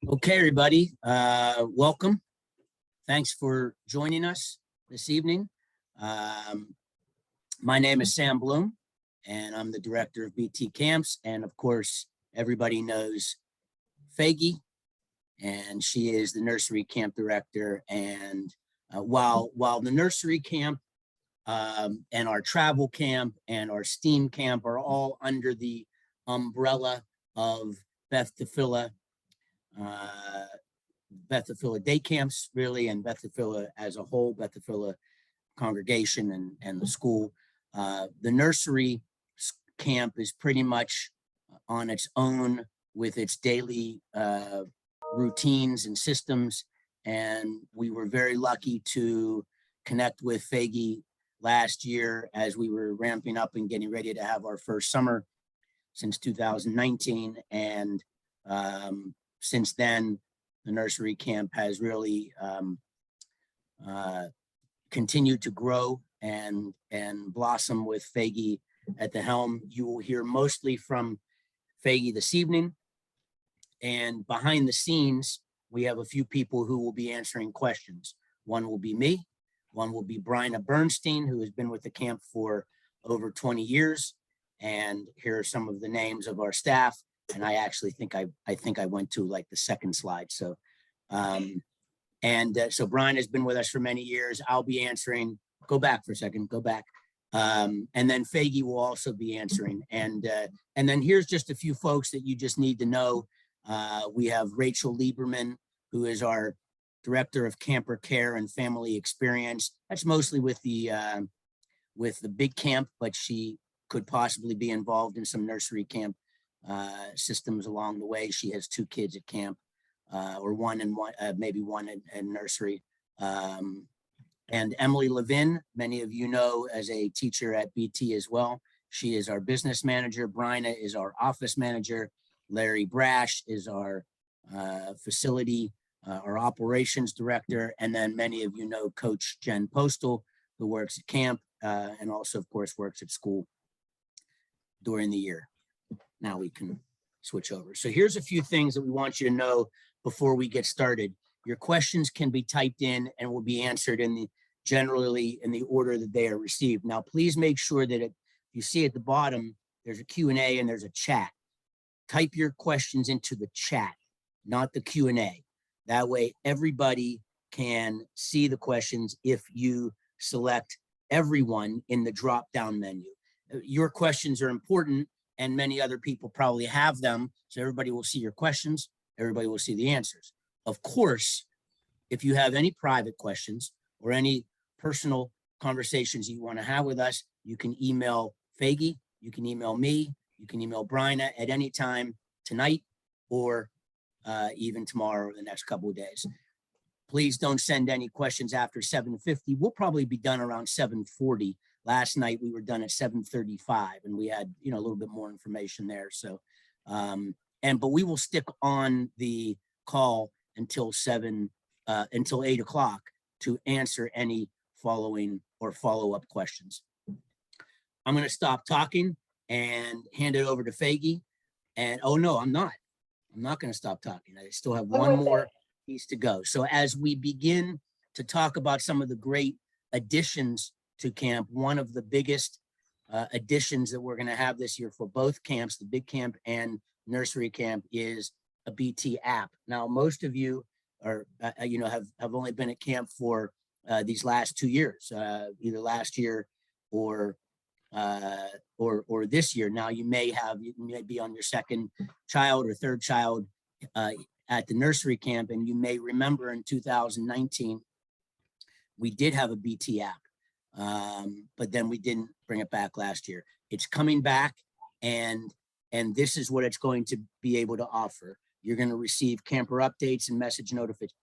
Okay, everybody, welcome. Thanks for joining us this evening. My name is Sam Bloom, and I'm the director of BT Camps. And of course, everybody knows Faggy, and she is the nursery camp director. And while the nursery camp and our travel camp and our STEAM camp are all under the umbrella of Beth Tefillah day camps, really, and Beth Tefillah as a whole, Beth Tefillah congregation and the school. The nursery camp is pretty much on its own with its daily routines and systems. And we were very lucky to connect with Faggy last year as we were ramping up and getting ready to have our first summer since 2019. And since then, the nursery camp has really continued to grow and blossom with Faggy at the helm. You will hear mostly from Faggy this evening. And behind the scenes, we have a few people who will be answering questions. One will be me. One will be Bryna Bernstein, who has been with the camp for over 20 years. And here are some of the names of our staff. And I actually think I went to like the second slide. So, so Bryna has been with us for many years. I'll be answering. Go back for a second. Go back. And then Faggy will also be answering. And then here's just a few folks that you just need to know. We have Rachel Lieberman, who is our director of camper care and family experience. That's mostly with the big camp, but she could possibly be involved in some nursery camp systems along the way. She has 2 kids at camp, or maybe one in nursery. And Emily Levin, many of you know as a teacher at BT as well. She is our business manager. Bryna is our office manager. Larry Brash is our facility, our operations director. And then many of you know Coach Jen Postal, who works at camp and also, of course, works at school during the year. Now we can switch over. So here's a few things that we want you to know before we get started. Your questions can be typed in and will be answered generally in the order that they are received. Now, please make sure that you see at the bottom, there's a Q&A and there's a chat. Type your questions into the chat, not the Q&A. That way, everybody can see the questions if you select everyone in the drop-down menu. Your questions are important, and many other people probably have them, so everybody will see your questions, everybody will see the answers. Of course, if you have any private questions or any personal conversations you want to have with us, you can email Faggy, you can email me, you can email Bryna at any time tonight or even tomorrow or the next couple of days. Please don't send any questions after 7:50. We'll probably be done around 7:40. Last night we were done at 7:35, and we had a little bit more information there. So, but we will stick on the call until 8 o'clock to answer any following or follow-up questions. I'm going to stop talking and hand it over to Faggy. And oh no, I'm not going to stop talking. I still have one more piece to go. So as we begin to talk about some of the great additions to camp, one of the biggest additions that we're going to have this year for both camps, the big camp and nursery camp, is a BT app. Now, most of you are, have only been at camp for these last 2 years, either last year or this year. Now you may be on your second child or third child at the nursery camp, and you may remember in 2019 we did have a BT app, but then we didn't bring it back last year. It's coming back, and this is what it's going to be able to offer. You're going to receive camper updates and message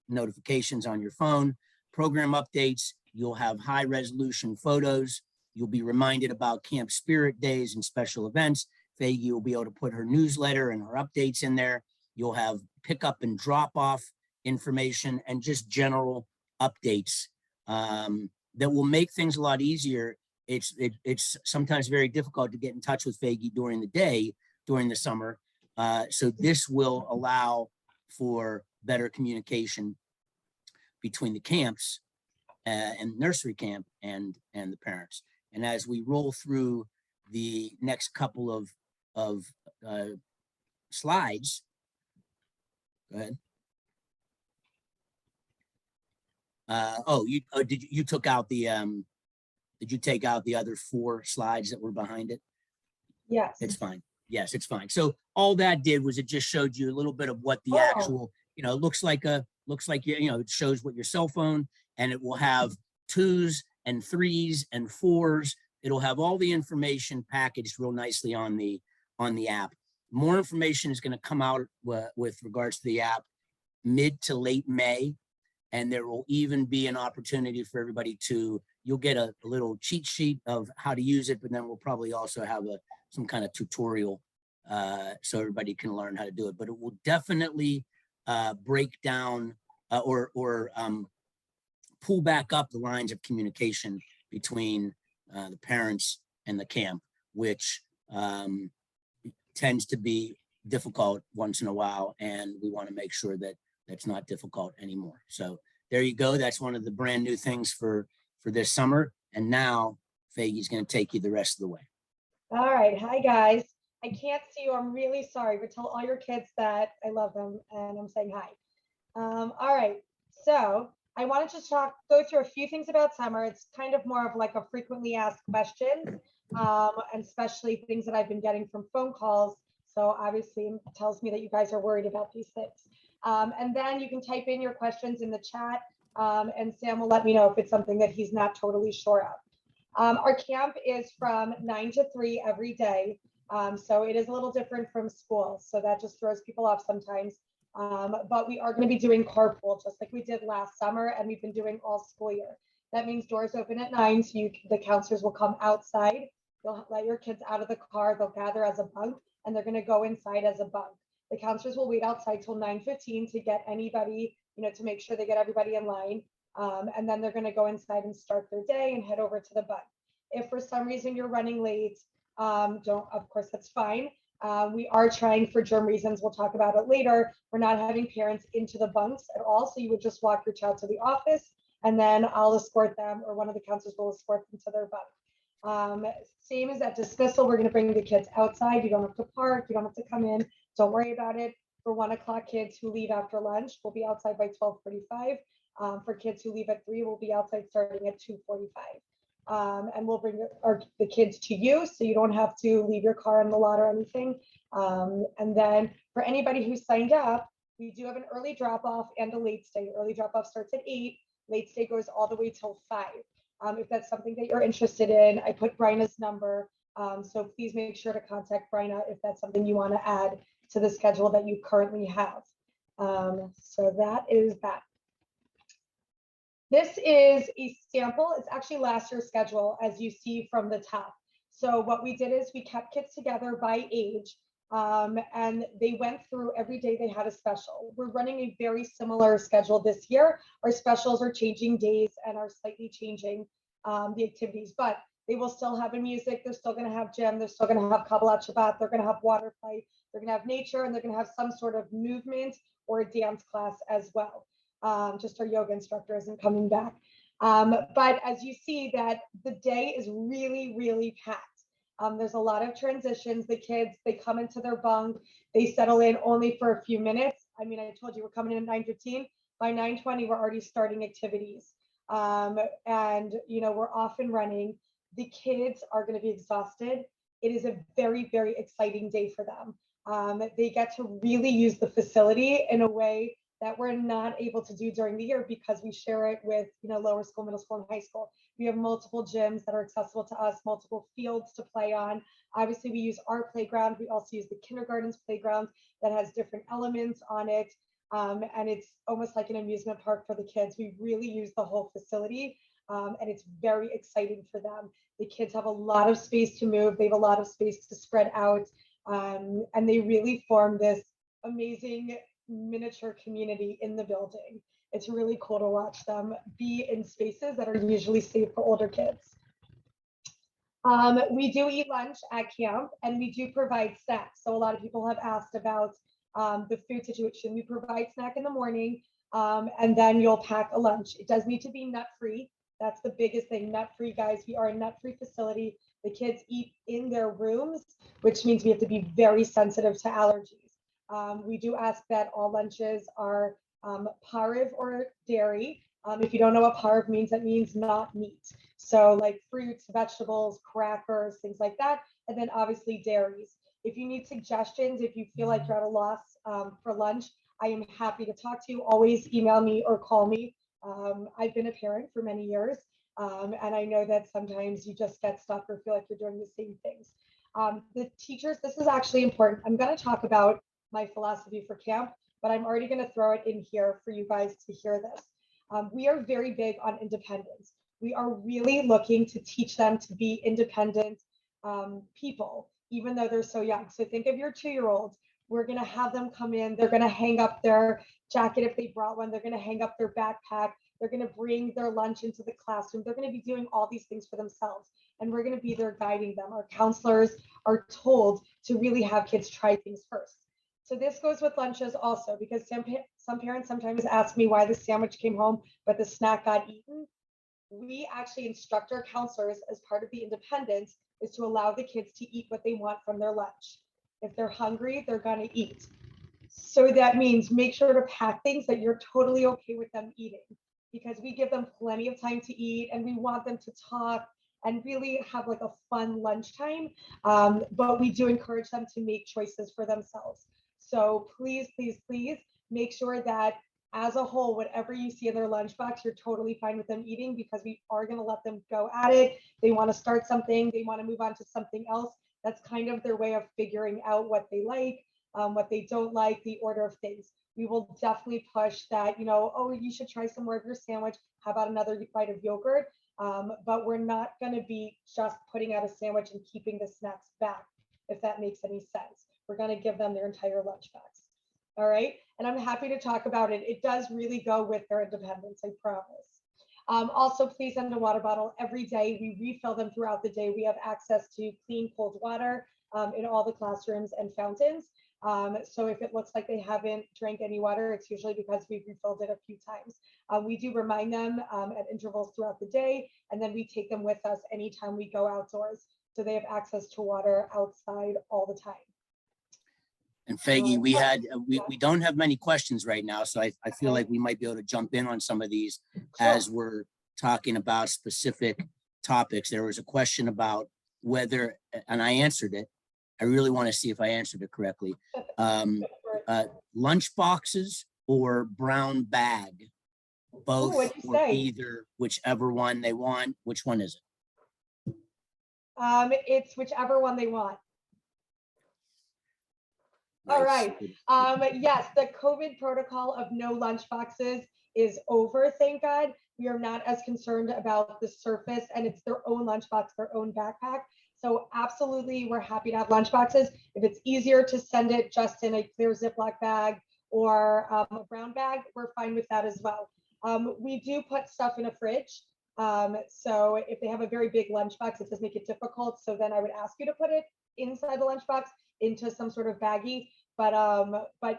notifications on your phone, program updates. You'll have high resolution photos. You'll be reminded about camp spirit days and special events. Faggy will be able to put her newsletter and her updates in there. You'll have pickup and drop off information and just general updates that will make things a lot easier. It's sometimes very difficult to get in touch with Faggy during the day, during the summer. So this will allow for better communication between the camps and nursery camp and the parents. And as we roll through the next couple of slides, go ahead. Did you took out the did you take out the other 4 slides that were behind it? Yes. It's fine. Yes, it's fine. So all that did was it just showed you a little bit of what the actual, looks like it shows what your cell phone, and it will have 2s and 3s and 4s. It'll have all the information packaged real nicely on the app. More information is going to come out with regards to the app mid to late May. And there will even be an opportunity for everybody you'll get a little cheat sheet of how to use it, but then we'll probably also have some kind of tutorial so everybody can learn how to do it. But it will definitely break down or pull back up the lines of communication between the parents and the camp, which tends to be difficult once in a while. And we want to make sure that that's not difficult anymore. So there you go. That's one of the brand new things for this summer. And now Faggy's going to take you the rest of the way. All right. Hi, guys. I can't see you. I'm really sorry, but tell all your kids that I love them and I'm saying hi. All right. So I wanted to go through a few things about summer. It's kind of more of like a frequently asked questions, and especially things that I've been getting from phone calls. So obviously it tells me that you guys are worried about these things. And then you can type in your questions in the chat, and Sam will let me know if it's something that he's not totally sure of. Our camp is from 9 to 3 every day. So it is a little different from school. So that just throws people off sometimes. But we are going to be doing carpool just like we did last summer, and we've been doing all school year. That means doors open at 9, so the counselors will come outside. They'll let your kids out of the car. They'll gather as a bunk, and they're going to go inside as a bunk. The counselors will wait outside till 9:15 to get anybody, to make sure they get everybody in line. And then they're going to go inside and start their day and head over to the bunk. If for some reason you're running late, of course, that's fine. We are trying, for germ reasons, we'll talk about it later, we're not having parents into the bunks at all. So you would just walk your child to the office, and then I'll escort them, or one of the counselors will escort them to their bunk. Same as at dismissal, we're going to bring the kids outside. You don't have to park. You don't have to come in. Don't worry about it. For 1 o'clock kids who leave after lunch, we'll be outside by 12:45. For kids who leave at 3, we'll be outside starting at 2:45. And we'll bring the kids to you, so you don't have to leave your car in the lot or anything. And then for anybody who signed up, we do have an early drop-off and a late stay. Early drop-off starts at 8. Late stay goes all the way till 5. If that's something that you're interested in, I put Bryna's number. So please make sure to contact Bryna if that's something you want to add to the schedule that you currently have. So that is that. This is a sample. It's actually last year's schedule, as you see from the top. So what we did is we kept kids together by age, and they went through every day they had a special. We're running a very similar schedule this year. Our specials are changing days and are slightly changing the activities, but they will still have a music. They're still going to have gym. They're still going to have Kabbalat Shabbat. They're going to have water play. They're going to have nature, and they're going to have some sort of movement or a dance class as well. Just our yoga instructor isn't coming back. But as you see that the day is really, really packed. There's a lot of transitions. The kids, they come into their bunk. They settle in only for a few minutes. I mean, I told you we're coming in at 9:15. By 9:20, we're already starting activities. And, we're off and running. The kids are going to be exhausted. It is a very, very exciting day for them. They get to really use the facility in a way that we're not able to do during the year because we share it with, lower school, middle school, and high school. We have multiple gyms that are accessible to us, multiple fields to play on. Obviously, we use our playground. We also use the kindergarten's playground that has different elements on it. And it's almost like an amusement park for the kids. We really use the whole facility, and it's very exciting for them. The kids have a lot of space to move. They have a lot of space to spread out, and they really form this amazing miniature community in the building. It's really cool to watch them be in spaces that are usually safe for older kids. We do eat lunch at camp, and we do provide snacks. So a lot of people have asked about the food situation. We provide snack in the morning, and then you'll pack a lunch. It does need to be nut-free. That's the biggest thing, nut-free, guys. We are a nut-free facility. The kids eat in their rooms, which means we have to be very sensitive to allergies. We do ask that all lunches are pareve or dairy. If you don't know what pareve means, that means not meat. So like fruits, vegetables, crackers, things like that. And then obviously dairies. If you need suggestions, if you feel like you're at a loss for lunch, I am happy to talk to you. Always email me or call me. I've been a parent for many years, and I know that sometimes you just get stuck or feel like you're doing the same things. The teachers, this is actually important. I'm going to talk about my philosophy for camp, but I'm already going to throw it in here for you guys to hear this. We are very big on independence. We are really looking to teach them to be independent people, even though they're so young. So think of your 2-year-olds. We're going to have them come in. They're going to hang up their jacket if they brought one. They're going to hang up their backpack. They're going to bring their lunch into the classroom. They're going to be doing all these things for themselves. And we're going to be there guiding them. Our counselors are told to really have kids try things first. So this goes with lunches also, because some parents sometimes ask me why the sandwich came home, but the snack got eaten. We actually instruct our counselors as part of the independence is to allow the kids to eat what they want from their lunch. If they're hungry, they're going to eat. So that means make sure to pack things that you're totally okay with them eating, because we give them plenty of time to eat and we want them to talk and really have like a fun lunchtime. But we do encourage them to make choices for themselves. So please, please, please make sure that as a whole, whatever you see in their lunchbox, you're totally fine with them eating, because we are going to let them go at it. They want to start something, they want to move on to something else. That's kind of their way of figuring out what they like, what they don't like, the order of things. We will definitely push that, oh, you should try some more of your sandwich. How about another bite of yogurt? But we're not going to be just putting out a sandwich and keeping the snacks back, if that makes any sense. We're going to give them their entire lunchbox. All right. And I'm happy to talk about it. It does really go with their independence, I promise. Also, please send a water bottle every day. We refill them throughout the day. We have access to clean, cold water in all the classrooms and fountains. So if it looks like they haven't drank any water, it's usually because we've refilled it a few times. We do remind them at intervals throughout the day, and then we take them with us anytime we go outdoors. So they have access to water outside all the time. And Faggy, we don't have many questions right now, so I feel like we might be able to jump in on some of these as we're talking about specific topics. There was a question about whether, and I answered it. I really want to see if I answered it correctly. Lunch boxes or brown bag, both or either, whichever one they want. Which one is it? It's whichever one they want. All right. Yes, the COVID protocol of no lunch boxes is over, thank God. We are not as concerned about the surface, and it's their own lunchbox, their own backpack. So absolutely, we're happy to have lunch boxes. If it's easier to send it just in a clear Ziploc bag or a brown bag, we're fine with that as well. We do put stuff in a fridge. So if they have a very big lunchbox, it does make it difficult. So then I would ask you to put it inside the lunchbox into some sort of baggie. But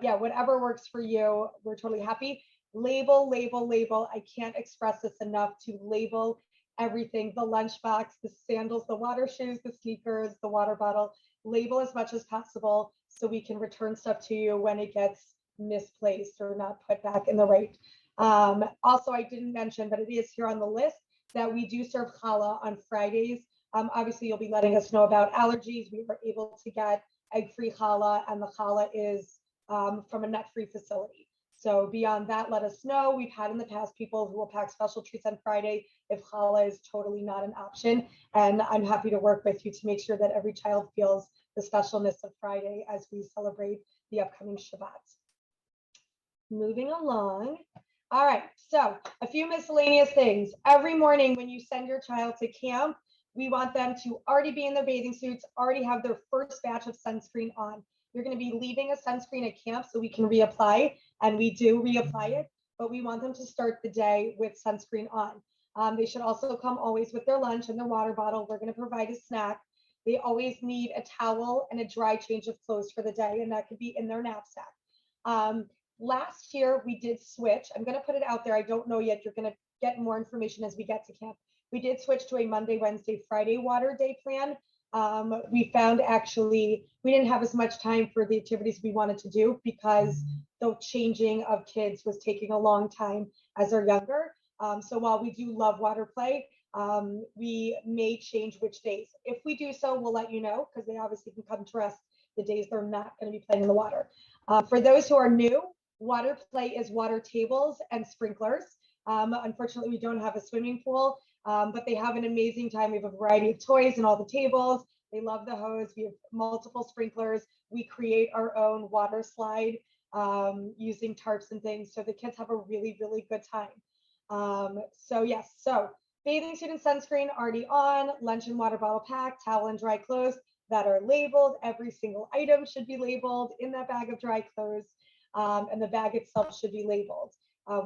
yeah, whatever works for you, we're totally happy. Label, label, label. I can't express this enough, to label everything: the lunchbox, the sandals, the water shoes, the sneakers, the water bottle. Label as much as possible so we can return stuff to you when it gets misplaced or not put back in the right. Also, I didn't mention, but it is here on the list, that we do serve challah on Fridays. Obviously, you'll be letting us know about allergies. We were able to get egg-free challah, and the challah is from a nut-free facility. So beyond that, let us know. We've had in the past people who will pack special treats on Friday if challah is totally not an option. And I'm happy to work with you to make sure that every child feels the specialness of Friday as we celebrate the upcoming Shabbat. Moving along. All right, so a few miscellaneous things. Every morning when you send your child to camp, we want them to already be in their bathing suits, already have their first batch of sunscreen on. You're going to be leaving a sunscreen at camp so we can reapply, and we do reapply it, but we want them to start the day with sunscreen on. They should also come always with their lunch and their water bottle. We're going to provide a snack. They always need a towel and a dry change of clothes for the day, and that could be in their knapsack. Last year we did switch. I'm going to put it out there. I don't know yet. You're going to get more information as we get to camp. We did switch to a Monday, Wednesday, Friday water day plan. We found actually we didn't have as much time for the activities we wanted to do because the changing of kids was taking a long time as they're younger. So while we do love water play, we may change which days. If we do so, we'll let you know because they obviously can come to us the days they're not going to be playing in the water. For those who are new, water play is water tables and sprinklers. Unfortunately, we don't have a swimming pool, but they have an amazing time. We have a variety of toys and all the tables. They love the hose. We have multiple sprinklers. We create our own water slide using tarps and things. So the kids have a really, really good time. So yes, so bathing suit and sunscreen already on, lunch and water bottle packed, towel and dry clothes that are labeled. Every single item should be labeled in that bag of dry clothes, and the bag itself should be labeled.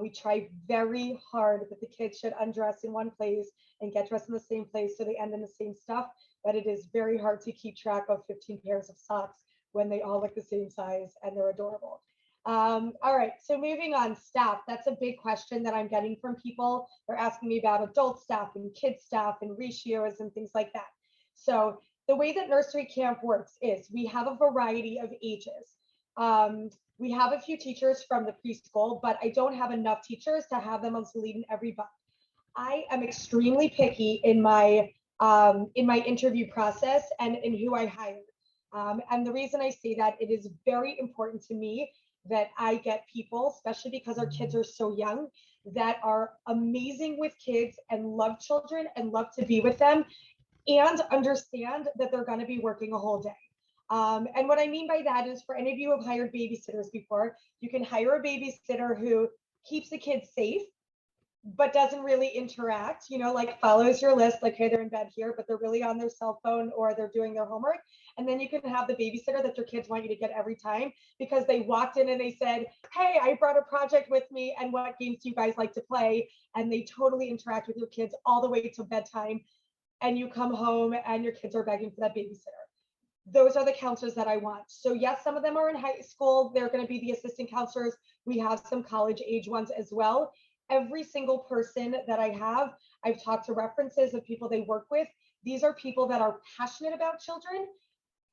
We try very hard that the kids should undress in one place and get dressed in the same place so they end in the same stuff, but it is very hard to keep track of 15 pairs of socks when they all look the same size and they're adorable. All right, so moving on, staff. That's a big question that I'm getting from people. They're asking me about adult staff and kids staff and ratios and things like that. So the way that nursery camp works is we have a variety of ages. We have a few teachers from the preschool, but I don't have enough teachers to have them on lead in every bus. I am extremely picky in my interview process and in who I hire. And the reason I say that, it is very important to me that I get people, especially because our kids are so young, that are amazing with kids and love children and love to be with them and understand that they're going to be working a whole day. And what I mean by that is, for any of you who have hired babysitters before, you can hire a babysitter who keeps the kids safe, but doesn't really interact, like follows your list, like, hey, they're in bed here, but they're really on their cell phone or they're doing their homework. And then you can have the babysitter that your kids want you to get every time because they walked in and they said, hey, I brought a project with me and what games do you guys like to play? And they totally interact with your kids all the way to bedtime. And you come home and your kids are begging for that babysitter. Those are the counselors that I want. So yes, some of them are in high school. They're going to be the assistant counselors. We have some college age ones as well. Every single person that I have, I've talked to references of people they work with. These are people that are passionate about children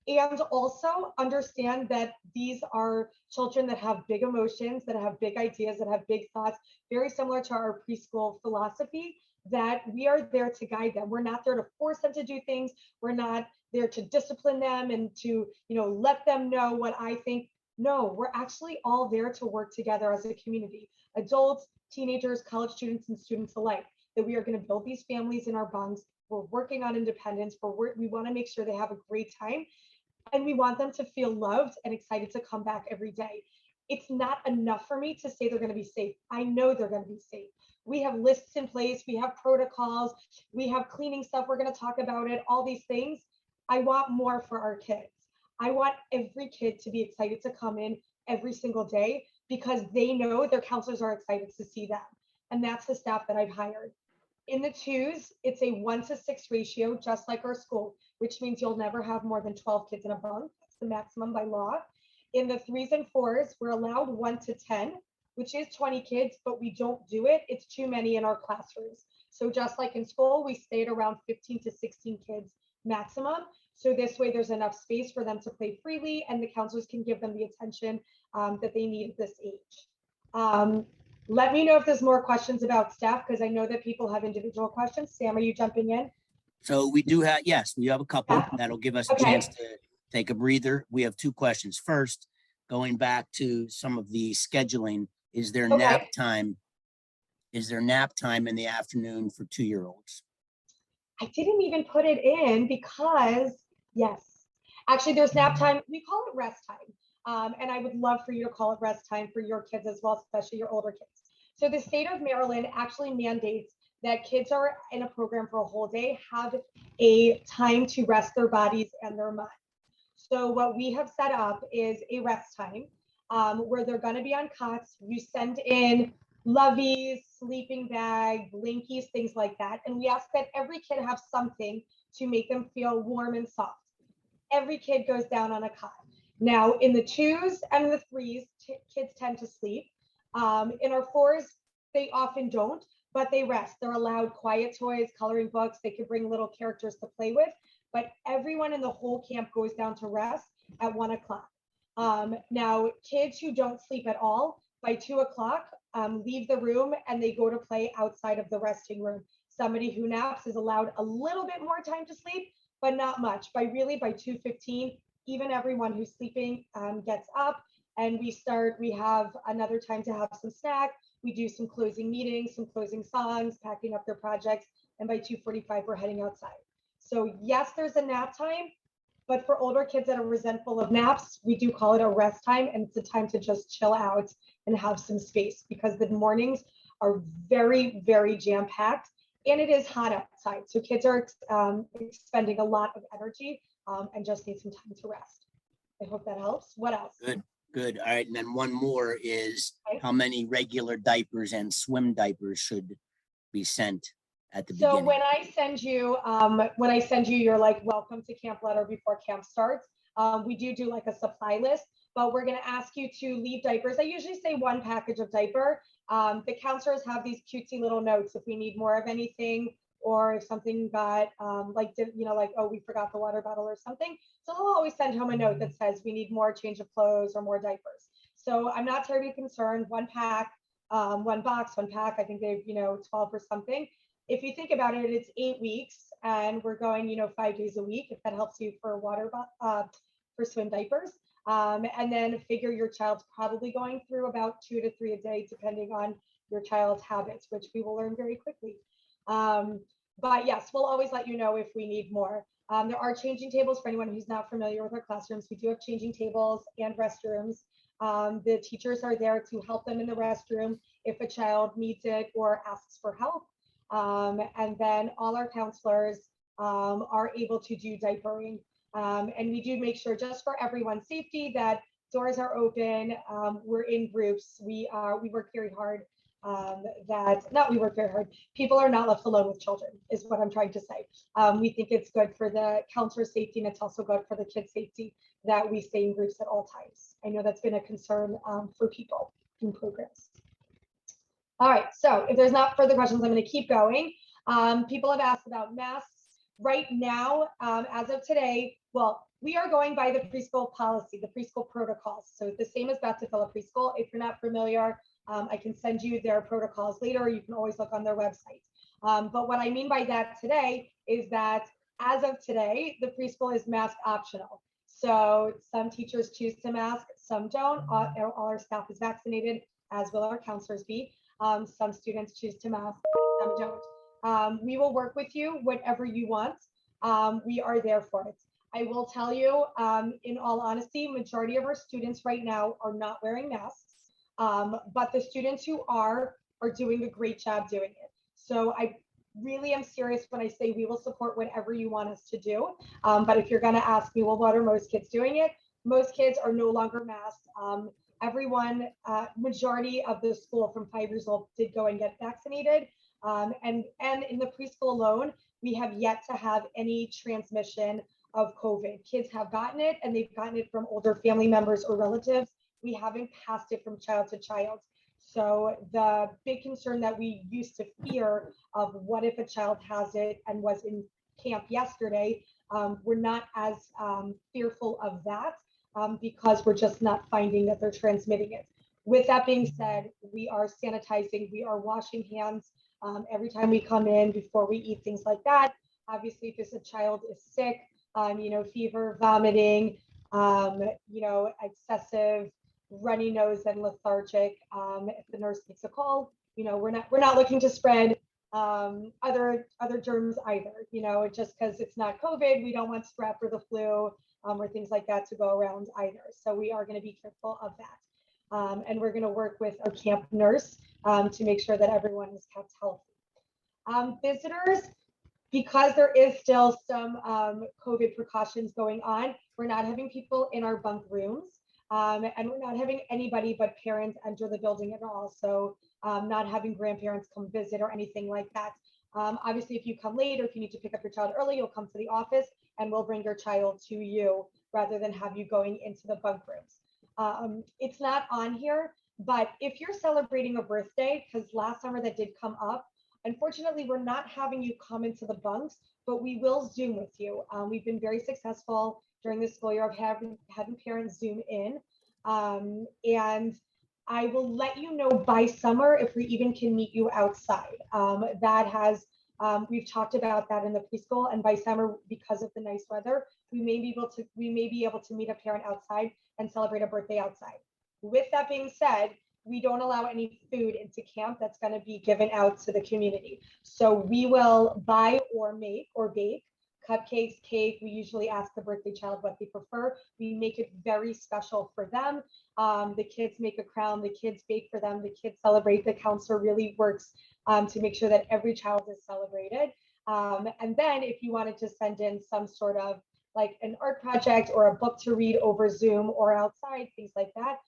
and also understand that these are children that have big emotions, that have big ideas, that have big thoughts, very similar to our preschool philosophy, that we are there to guide them. We're not there to force them to do things. We're not there to discipline them and to, let them know what I think. No, we're actually all there to work together as a community, adults, teenagers, college students, and students alike, that we are going to build these families in our bonds. We're working on independence. We want to make sure they have a great time. And we want them to feel loved and excited to come back every day. It's not enough for me to say they're going to be safe. I know they're going to be safe. We have lists in place. We have protocols. We have cleaning stuff. We're going to talk about it, all these things. I want more for our kids. I want every kid to be excited to come in every single day because they know their counselors are excited to see them. And that's the staff that I've hired. In the twos, it's a 1-to-6 ratio, just like our school, which means you'll never have more than 12 kids in a bunk. That's the maximum by law. In the threes and fours, we're allowed 1-to-10, which is 20 kids, but we don't do it. It's too many in our classrooms. So just like in school, we stay at around 15 to 16 kids maximum. So this way there's enough space for them to play freely and the counselors can give them the attention that they need at this age. Let me know if there's more questions about staff because I know that people have individual questions. Sam, are you jumping in? So we do have, yes, we have a couple that'll give us a chance to take a breather. We have two questions. First, going back to some of the scheduling, is there nap time? Is there nap time in the afternoon for 2-year-olds? I didn't even put it in because, yes, actually there's nap time. We call it rest time. And I would love for you to call it rest time for your kids as well, especially your older kids. So the state of Maryland actually mandates that kids are in a program for a whole day have a time to rest their bodies and their minds. So what we have set up is a rest time where they're going to be on cots. You send in loveys, sleeping bag, blinkies, things like that. And we ask that every kid have something to make them feel warm and soft. Every kid goes down on a cot. Now, in the 2s and the 3s, kids tend to sleep. In our 4s, they often don't, but they rest. They're allowed quiet toys, coloring books. They could bring little characters to play with, but everyone in the whole camp goes down to rest at 1 o'clock. Now, kids who don't sleep at all by 2 o'clock leave the room and they go to play outside of the resting room. Somebody who naps is allowed a little bit more time to sleep, but not much. By 2:15, even everyone who's sleeping gets up, and we have another time to have some snack. We do some closing meetings, some closing songs, packing up their projects, and by 2:45 we're heading outside. So yes, there's a nap time, but for older kids that are resentful of naps, we do call it a rest time, and it's a time to just chill out and have some space, because the mornings are very, very jam-packed, and it is hot outside. So kids are expending a lot of energy and just need some time to rest. I hope that helps. What else? Good. All right. And then one more is Okay. how many regular diapers and swim diapers should be sent at the So beginning? when I send you your like welcome to camp letter before camp starts, we do like a supply list, but we're going to ask you to leave diapers. I usually say 1 package of diaper. The counselors have these cutesy little notes if we need more of anything, or if something got like, oh, we forgot the water bottle or something. So they'll always send home a note that says we need more change of clothes or more diapers. So I'm not terribly concerned. 1 pack, 1 box, 1 pack. I think they've 12 or something. If you think about it, it's 8 weeks, and we're going 5 days a week. If that helps you for for swim diapers. And then figure your child's probably going through about 2 to 3 a day, depending on your child's habits, which we will learn very quickly. But yes, we'll always let you know if we need more. There are changing tables for anyone who's not familiar with our classrooms. We do have changing tables and restrooms. The teachers are there to help them in the restroom if a child needs it or asks for help. And then all our counselors are able to do diapering. And we do make sure, just for everyone's safety, that doors are open. We're in groups. We work very hard. People are not left alone with children, is what I'm trying to say. We think it's good for the counselor's safety, and it's also good for the kids' safety that we stay in groups at all times. I know that's been a concern for people in programs. All right, so if there's not further questions, I'm going to keep going. People have asked about masks. Right now, as of today, well, we are going by the preschool policy, the preschool protocols. So the same as Baptist-Philip Preschool. If you're not familiar, I can send you their protocols later. You can always look on their website. But what I mean by that today is that as of today, the preschool is mask optional. So some teachers choose to mask, some don't. All our staff is vaccinated, as will our counselors be. Some students choose to mask, some don't. We will work with you, whatever you want. We are there for it. I will tell you, in all honesty, majority of our students right now are not wearing masks, but the students who are doing a great job doing it. So I really am serious when I say we will support whatever you want us to do. But if you're going to ask me, well, what are most kids doing it? Most kids are no longer masked. Everyone, majority of the school from 5 years old did go and get vaccinated. And in the preschool alone, we have yet to have any transmission of COVID. Kids have gotten it, and they've gotten it from older family members or relatives. We haven't passed it from child to child. So the big concern that we used to fear of what if a child has it and was in camp yesterday, we're not as fearful of that because we're just not finding that they're transmitting it. With that being said, we are sanitizing, we are washing hands every time we come in, before we eat, things like that. Obviously, if a child is sick, fever, vomiting, excessive runny nose and lethargic, if the nurse makes a call, we're not looking to spread other germs either. Just because it's not COVID, we don't want strep or the flu or things like that to go around either. So we are going to be careful of that. And we're going to work with our camp nurse to make sure that everyone is kept healthy. Visitors, because there is still some COVID precautions going on, we're not having people in our bunk rooms, and we're not having anybody but parents enter the building at all. So not having grandparents come visit or anything like that. Obviously, if you come late or if you need to pick up your child early, you'll come to the office and we'll bring your child to you rather than have you going into the bunk rooms. It's not on here, but if you're celebrating a birthday, because last summer that did come up, unfortunately, we're not having you come into the bunks, but we will Zoom with you. We've been very successful during the school year of having parents Zoom in. And I will let you know by summer if we even can meet you outside. We've talked about that in the preschool, and by summer, because of the nice weather, we may be able to meet a parent outside and celebrate a birthday outside. With that being said, we don't allow any food into camp that's going to be given out to the community. So we will buy or make or bake cupcakes, cake. We usually ask the birthday child what they prefer. We make it very special for them. The kids make a crown, the kids bake for them, the kids celebrate. The counselor really works to make sure that every child is celebrated. And then if you wanted to send in some sort of like an art project or a book to read over Zoom or outside, things like that,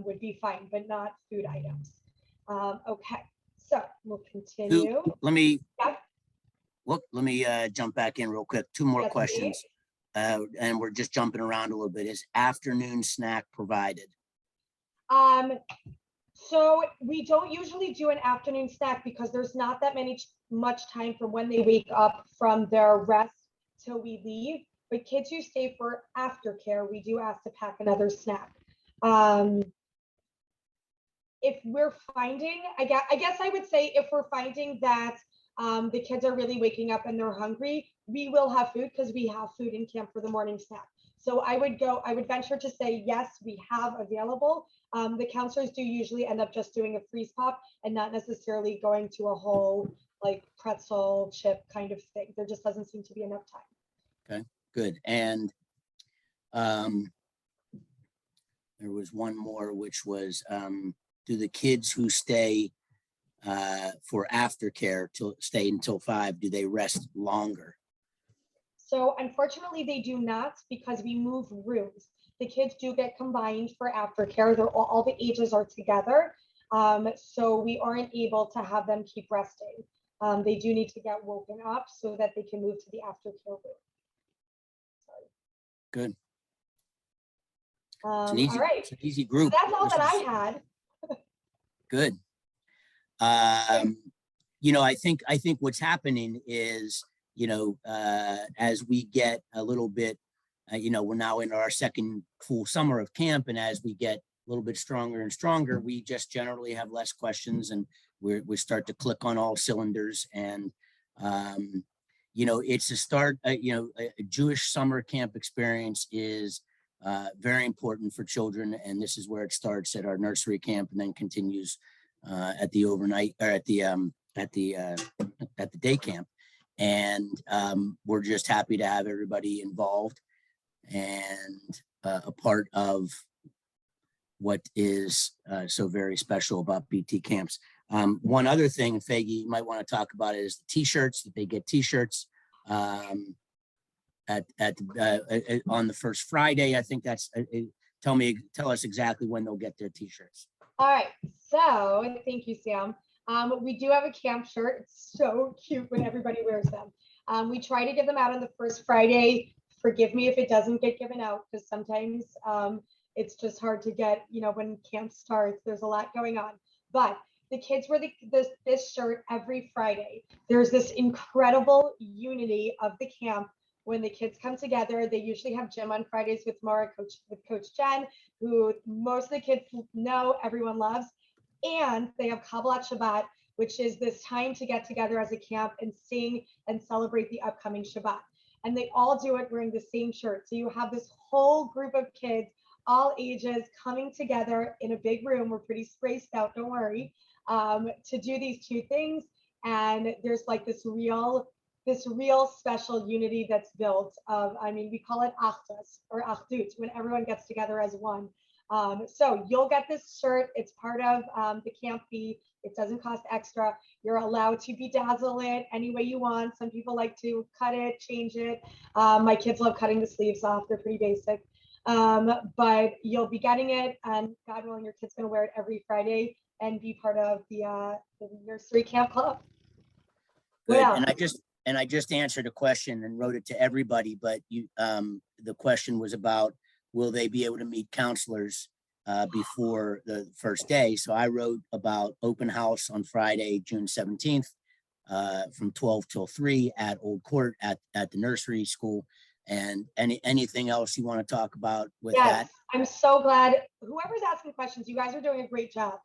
would be fine, but not food items. Okay, so we'll continue. Let me Yeah. jump back in real quick. Two more Yes, questions. And we're just jumping around a little bit. Is afternoon snack provided? So we don't usually do an afternoon snack because there's not that much time from when they wake up from their rest till we leave. But kids who stay for aftercare, we do ask to pack another snack. If we're finding, I guess I would say if we're finding that the kids are really waking up and they're hungry, we will have food because we have food in camp for the morning snack. So I would venture to say, yes, we have available. The counselors do usually end up just doing a freeze pop and not necessarily going to a whole like pretzel chip kind of thing. There just doesn't seem to be enough time. Okay, good. And there was one more, which was, do the kids who stay for aftercare stay until 5, do they rest longer? So unfortunately, they do not because we move rooms. The kids do get combined for aftercare. All the ages are together. So we aren't able to have them keep resting. They do need to get woken up so that they can move to the aftercare room. Sorry. Good. All right. It's an easy group. So that's all that I had. Good. I think what's happening is, as we get a little bit, we're now in our second full summer of camp, and as we get a little bit stronger and stronger, we just generally have less questions, and we start to click on all cylinders. And it's a start. A Jewish summer camp experience is very important for children, and this is where it starts at our nursery camp and then continues at the overnight or at the day camp. And we're just happy to have everybody involved and a part of what is so very special about BT camps. One other thing, Faggy, you might want to talk about is the t-shirts, that they get t-shirts on the first Friday. I think that's, tell us exactly when they'll get their t-shirts. All right, so thank you, Sam. We do have a camp shirt. It's so cute when everybody wears them. We try to give them out on the first Friday. Forgive me if it doesn't get given out because sometimes it's just hard to get, when camp starts, there's a lot going on. But the kids wear this shirt every Friday. There's this incredible unity of the camp when the kids come together. They usually have gym on Fridays with Coach Jen, who most of the kids know, everyone loves. And they have Kabbalat Shabbat, which is this time to get together as a camp and sing and celebrate the upcoming Shabbat. And they all do it wearing the same shirt. So you have this whole group of kids, all ages, coming together in a big room. We're pretty spaced out, don't worry, to do these two things. And there's like this real special unity that's built of, we call it Achdus or Achdut, when everyone gets together as one. So you'll get this shirt. It's part of the camp fee. It doesn't cost extra. You're allowed to bedazzle it any way you want. Some people like to cut it, change it. My kids love cutting the sleeves off. They're pretty basic. But you'll be getting it, and God willing, your kid's going to wear it every Friday and be part of the nursery camp club. Good. And and I just answered a question and wrote it to everybody, but the question was about, will they be able to meet counselors before the first day? So I wrote about open house on Friday, June 17th, from 12 till 3 at Old Court at the nursery school. And anything else you want to talk about with that? I'm so glad. Whoever's asking questions, you guys are doing a great job.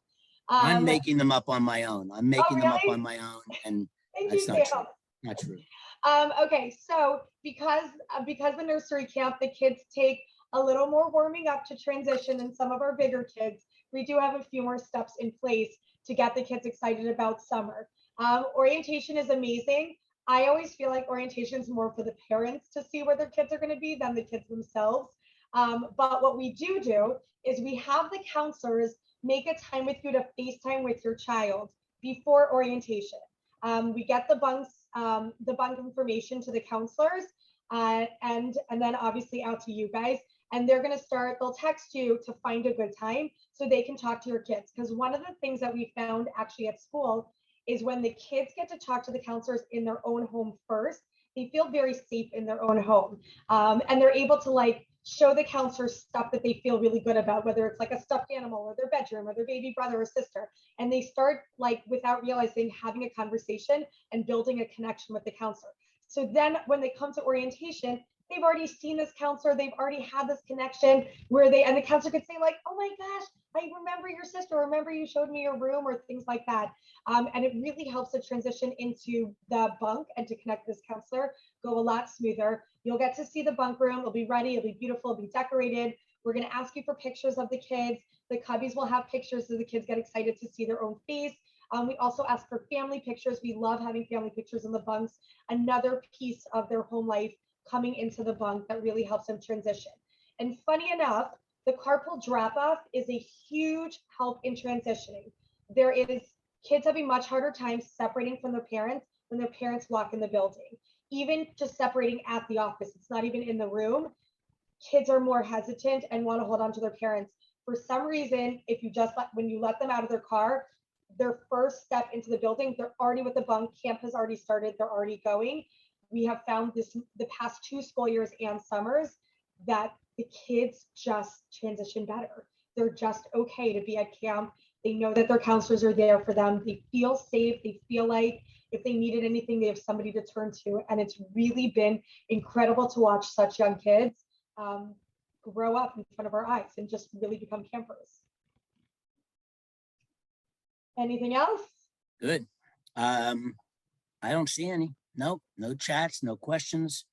I'm making them up on my own. I'm making them up on my own, and Thank that's you, not Sam. true. Not true. Okay, so because the nursery camp, the kids take a little more warming up to transition than some of our bigger kids. We do have a few more steps in place to get the kids excited about summer. Orientation is amazing. I always feel like orientation is more for the parents to see where their kids are going to be than the kids themselves. But what we do is we have the counselors make a time with you to FaceTime with your child before orientation. We get the bunk information to the counselors, and then obviously out to you guys. And they'll text you to find a good time so they can talk to your kids. Because one of the things that we found actually at school is when the kids get to talk to the counselors in their own home first, they feel very safe in their own home. And they're able to show the counselors stuff that they feel really good about, whether it's like a stuffed animal or their bedroom or their baby brother or sister. And they start without realizing having a conversation and building a connection with the counselor. So then when they come to orientation, they've already seen this counselor, they've already had this connection and the counselor could say oh my gosh, I remember your sister, remember you showed me your room, or things like that. And it really helps the transition into the bunk and to connect this counselor go a lot smoother. You'll get to see the bunk room. It'll be ready. It'll be beautiful. It'll be decorated. We're going to ask you for pictures of the kids. The cubbies will have pictures so the kids get excited to see their own face. We also ask for family pictures. We love having family pictures in the bunks. Another piece of their home life coming into the bunk that really helps them transition. And funny enough, the carpool drop-off is a huge help in transitioning. Kids have a much harder time separating from their parents when their parents walk in the building. Even just separating at the office, it's not even in the room. Kids are more hesitant and want to hold on to their parents. For some reason, when you let them out of their car, their first step into the building, they're already with the bunk. Camp has already started. They're already going. We have found the past 2 school years and summers that the kids just transition better. They're just okay to be at camp. They know that their counselors are there for them. They feel safe. They feel like if they needed anything, they have somebody to turn to. And it's really been incredible to watch such young kids grow up in front of our eyes and just really become campers. Anything else? Good. I don't see any. Nope, no chats, no questions.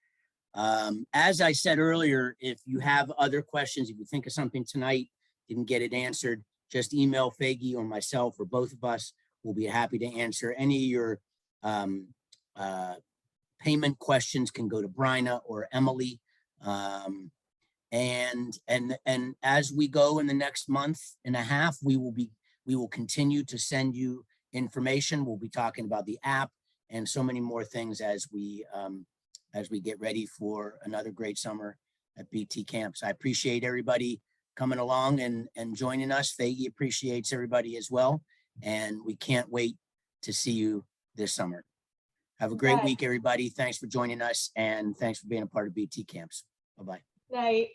As I said earlier, if you have other questions, if you think of something tonight, didn't get it answered, just email Faggy or myself or both of us. We'll be happy to answer any of your payment questions. Can go to Bryna or Emily. And as we go in the next month and a half, we will continue to send you information. We'll be talking about the app and so many more things as we get ready for another great summer at BT camps. I appreciate everybody coming along and joining us. Faggy appreciates everybody as well. And we can't wait to see you this summer. Have a great week, everybody. Thanks for joining us, and thanks for being a part of BT camps. Bye-bye. Night.